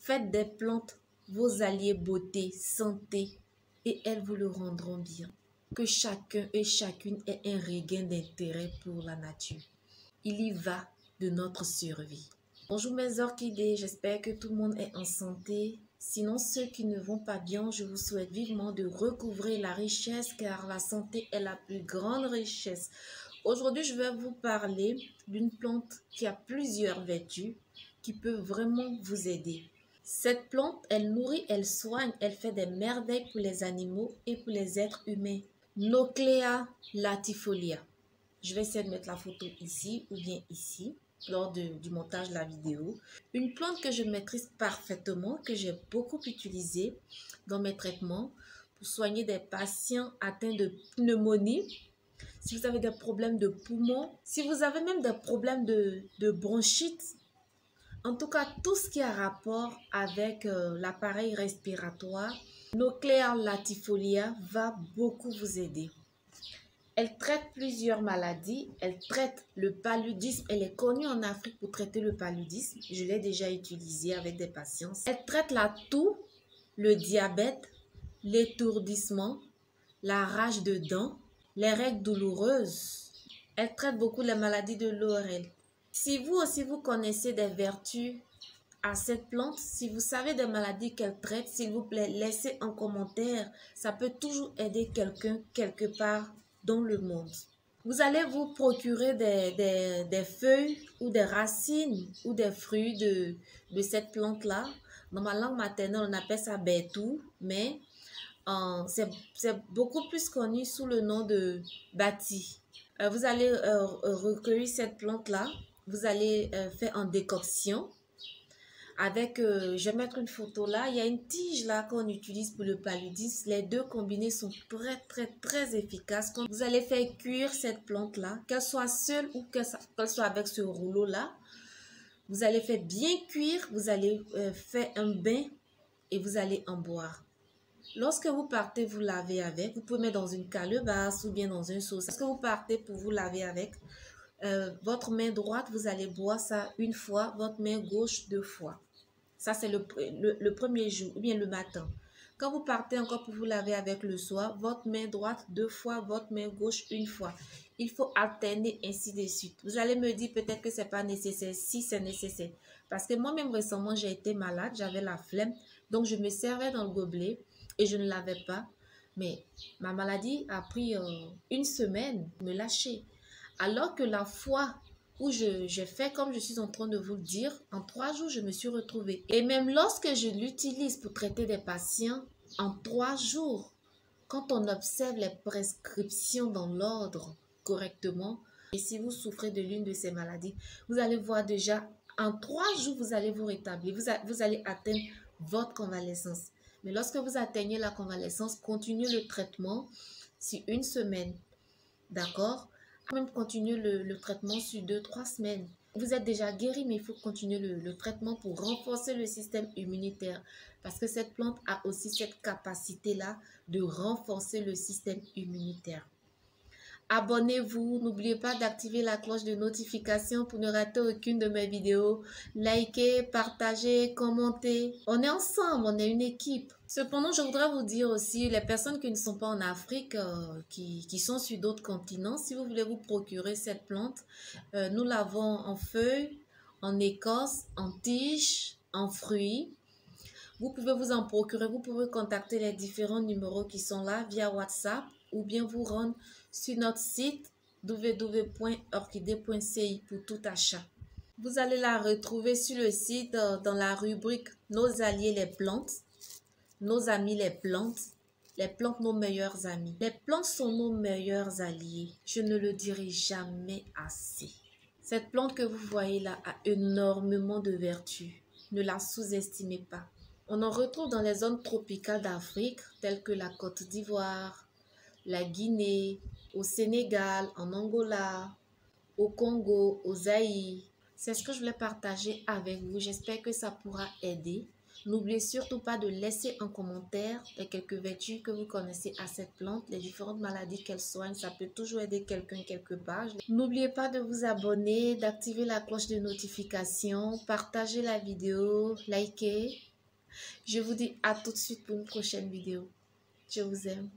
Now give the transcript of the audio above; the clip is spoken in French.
Faites des plantes vos alliés beauté, santé, et elles vous le rendront bien. Que chacun et chacune ait un regain d'intérêt pour la nature. Il y va de notre survie. Bonjour mes orchidées, j'espère que tout le monde est en santé. Sinon, ceux qui ne vont pas bien, je vous souhaite vivement de recouvrer la richesse car la santé est la plus grande richesse. Aujourd'hui, je vais vous parler d'une plante qui a plusieurs vertus qui peut vraiment vous aider. Cette plante, elle nourrit, elle soigne, elle fait des merveilles pour les animaux et pour les êtres humains. Nauclea latifolia. Je vais essayer de mettre la photo ici ou bien ici lors du montage de la vidéo. Une plante que je maîtrise parfaitement, que j'ai beaucoup utilisée dans mes traitements pour soigner des patients atteints de pneumonie. Si vous avez des problèmes de poumons, si vous avez même des problèmes de bronchite, en tout cas tout ce qui a rapport avec l'appareil respiratoire, Nauclea latifolia va beaucoup vous aider. Elle traite plusieurs maladies. Elle traite le paludisme. Elle est connue en Afrique pour traiter le paludisme. Je l'ai déjà utilisée avec des patients. Elle traite la toux, le diabète, l'étourdissement, la rage de dents, les règles douloureuses. Elle traite beaucoup les maladies de l'ORL. Si vous aussi vous connaissez des vertus à cette plante, si vous savez des maladies qu'elle traite, s'il vous plaît, laissez un commentaire. Ça peut toujours aider quelqu'un quelque part dans le monde. Vous allez vous procurer des feuilles ou des racines ou des fruits de cette plante-là. Dans ma langue maternelle, on appelle ça bétou, mais c'est beaucoup plus connu sous le nom de bati. Vous allez recueillir cette plante-là. Vous allez faire en décoction. Avec, je vais mettre une photo là, il y a une tige là qu'on utilise pour le paludisme. Les deux combinés sont très efficaces. Quand vous allez faire cuire cette plante là, qu'elle soit seule ou qu'elle soit avec ce rouleau là, vous allez faire bien cuire, vous allez faire un bain et vous allez en boire. Lorsque vous partez vous laver avec, vous pouvez mettre dans une calebasse ou bien dans une sauce. Lorsque vous partez pour vous laver avec, votre main droite, vous allez boire ça une fois, votre main gauche 2 fois. Ça, c'est le premier jour ou bien le matin. Quand vous partez encore pour vous laver avec le soir, votre main droite 2 fois, votre main gauche 1 fois. Il faut alterner ainsi de suite. Vous allez me dire peut-être que ce n'est pas nécessaire. Si, c'est nécessaire. Parce que moi-même récemment, j'ai été malade, j'avais la flemme. Donc, je me servais dans le gobelet et je ne lavais pas. Mais ma maladie a pris 1 semaine de me lâcher. Alors que la fois où j'ai fait comme je suis en train de vous le dire, en 3 jours, je me suis retrouvée. Et même lorsque je l'utilise pour traiter des patients, en 3 jours, quand on observe les prescriptions dans l'ordre correctement, et si vous souffrez de l'une de ces maladies, vous allez voir déjà, en 3 jours, vous allez vous rétablir, vous allez atteindre votre convalescence. Mais lorsque vous atteignez la convalescence, continuez le traitement sur 1 semaine, d'accord? Même continuer le traitement sur 2-3 semaines. Vous êtes déjà guéri, mais il faut continuer le traitement pour renforcer le système immunitaire. Parce que cette plante a aussi cette capacité-là de renforcer le système immunitaire. Abonnez-vous, n'oubliez pas d'activer la cloche de notification pour ne rater aucune de mes vidéos. Likez, partagez, commentez. On est ensemble, on est une équipe. Cependant, je voudrais vous dire aussi, les personnes qui ne sont pas en Afrique, qui sont sur d'autres continents, si vous voulez vous procurer cette plante, nous l'avons en feuilles, en écorce, en tige, en fruits. Vous pouvez vous en procurer, vous pouvez contacter les différents numéros qui sont là via WhatsApp ou bien vous rendre sur notre site www.orchidée.ci pour tout achat. Vous allez la retrouver sur le site dans la rubrique Nos alliés les plantes, Nos amis les plantes, nos meilleurs amis. Les plantes sont nos meilleurs alliés. Je ne le dirai jamais assez. Cette plante que vous voyez là a énormément de vertus. Ne la sous-estimez pas. On en retrouve dans les zones tropicales d'Afrique, telles que la Côte d'Ivoire, la Guinée, au Sénégal, en Angola, au Congo, au Zaïre. C'est ce que je voulais partager avec vous. J'espère que ça pourra aider. N'oubliez surtout pas de laisser un commentaire les quelques vertus que vous connaissez à cette plante, les différentes maladies qu'elle soigne. Ça peut toujours aider quelqu'un quelque part. N'oubliez pas de vous abonner, d'activer la cloche de notification, partager la vidéo, liker. Je vous dis à tout de suite pour une prochaine vidéo. Je vous aime.